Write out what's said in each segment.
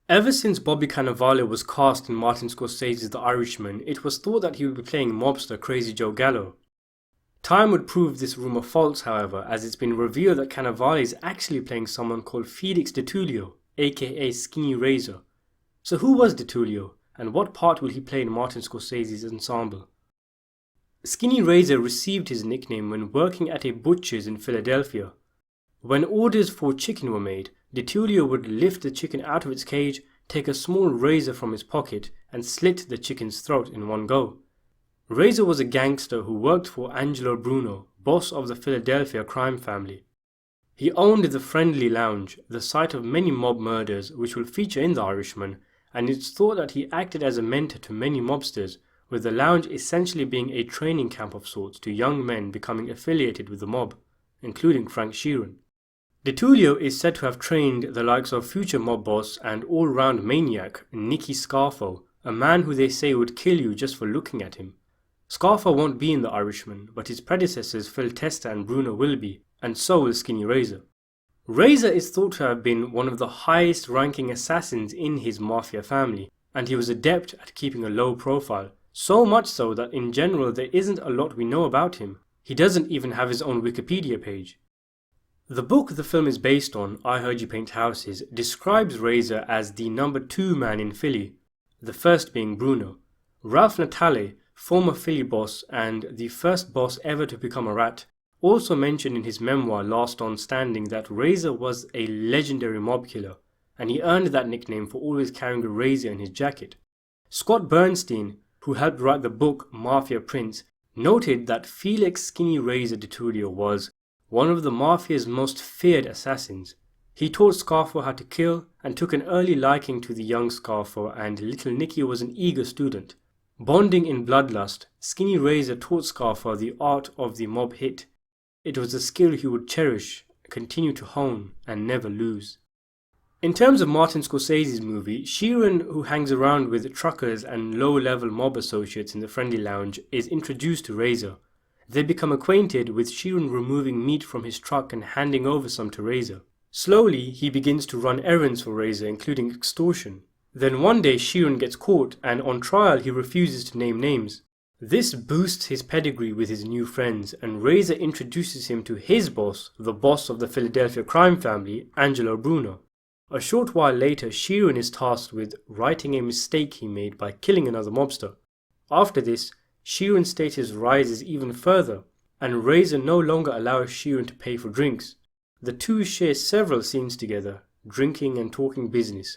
Ever since Bobby Cannavale was cast in Martin Scorsese's The Irishman, it was thought that he would be playing mobster Crazy Joe Gallo. Time would prove this rumour false, however, as it's been revealed that Cannavale is actually playing someone called Felix DiTullio, aka Skinny Razor. So who was DiTullio, and what part will he play in Martin Scorsese's ensemble? Skinny Razor received his nickname when working at a butcher's in Philadelphia. When orders for chicken were made, DiTullio would lift the chicken out of its cage, take a small razor from his pocket, and slit the chicken's throat in one go. Razor was a gangster who worked for Angelo Bruno, boss of the Philadelphia crime family. He owned the Friendly Lounge, the site of many mob murders which will feature in The Irishman, and it's thought that he acted as a mentor to many mobsters, with the lounge essentially being a training camp of sorts to young men becoming affiliated with the mob, including Frank Sheeran. DiTullio is said to have trained the likes of future mob boss and all-round maniac Nicky Scarfo, a man who they say would kill you just for looking at him. Scarfo won't be in The Irishman, but his predecessors Phil Testa and Bruno will be, and so will Skinny Razor. Razor is thought to have been one of the highest ranking assassins in his mafia family, and he was adept at keeping a low profile, so much so that in general there isn't a lot we know about him. He doesn't even have his own Wikipedia page. The book the film is based on, I Heard You Paint Houses, describes Razor as the number 2 man in Philly, the first being Bruno. Ralph Natale, former Philly boss and the first boss ever to become a rat, also mentioned in his memoir Last On Standing that Razor was a legendary mob killer, and he earned that nickname for always carrying a razor in his jacket. Scott Bernstein, who helped write the book Mafia Prince, noted that Felix Skinny Razor DiTullio was one of the Mafia's most feared assassins. He taught Scarfo how to kill and took an early liking to the young Scarfo, and little Nicky was an eager student. Bonding in bloodlust, Skinny Razor taught Scarfo the art of the mob hit. It was a skill he would cherish, continue to hone, and never lose. In terms of Martin Scorsese's movie, Sheeran, who hangs around with truckers and low-level mob associates in the Friendly Lounge, is introduced to Razor. They become acquainted with Sheeran removing meat from his truck and handing over some to Razor. Slowly, he begins to run errands for Razor, including extortion. Then one day Sheeran gets caught, and on trial he refuses to name names. This boosts his pedigree with his new friends, and Razor introduces him to his boss, the boss of the Philadelphia crime family, Angelo Bruno. A short while later, Sheeran is tasked with righting a mistake he made by killing another mobster. After this, Sheeran's status rises even further, and Razor no longer allows Sheeran to pay for drinks. The two share several scenes together, drinking and talking business.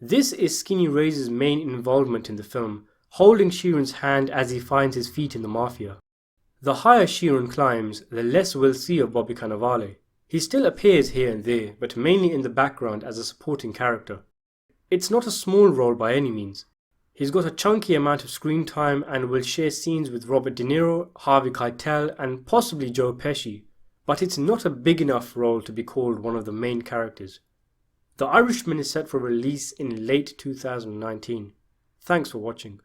This is Skinny Razor's main involvement in the film, holding Sheeran's hand as he finds his feet in the mafia. The higher Sheeran climbs, the less we'll see of Bobby Cannavale. He still appears here and there, but mainly in the background as a supporting character. It's not a small role by any means. He's got a chunky amount of screen time and will share scenes with Robert De Niro, Harvey Keitel, and possibly Joe Pesci, but it's not a big enough role to be called one of the main characters. The Irishman is set for release in late 2019. Thanks for watching.